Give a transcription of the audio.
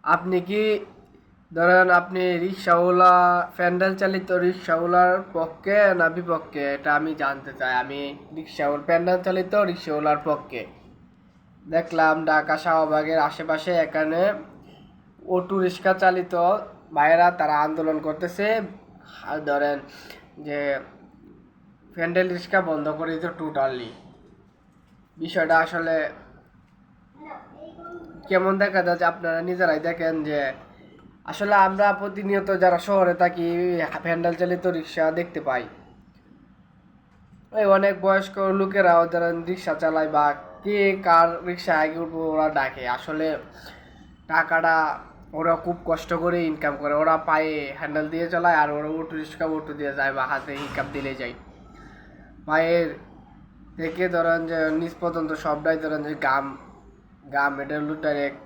আপনি কি ধরেন আপনি রিক্সাওয়ালা প্যান্ডেল চালিত রিক্সাওয়ালার পক্ষে না বিপক্ষে এটা আমি জানতে চাই। আমি রিক্সাওয়ালা প্যান্ডেল চালিত রিক্সাওয়ালার পক্ষে। দেখলাম ঢাকা শাহবাগের আশেপাশে এখানে অটো রিক্সা চালিত ভাইয়েরা তারা আন্দোলন করতেছে। ধরেন যে প্যান্ডেল রিক্সা বন্ধ করে দিত টোটালি। বিষয়টা আসলে কেমন দেখা যাচ্ছে আপনারা নিজেরাই দেখেন যে আসলে আমরা প্রতিনিয়ত যারা শহরে থাকি প্যান্ডেল চালিত রিক্সা দেখতে পাই। ওই অনেক বয়স্ক লোকেরাও যারা রিক্সা চালায় বা কে কার রিক্সা আগে উঠবো ওরা ডাকে। আসলে টাকাটা ওরা খুব কষ্ট করে ইনকাম করে, ওরা পায়ে হ্যান্ডেল দিয়ে চালায় আর ওরা অটো রিক্সা অটো দিয়ে যায় বা হাতে হিকাপ দিলে যায়। পায়ের থেকে ধরেন যে নিচ পর্যন্ত সবটাই ধরেন যে গাম গাম এটা হলো ডাইরেক্ট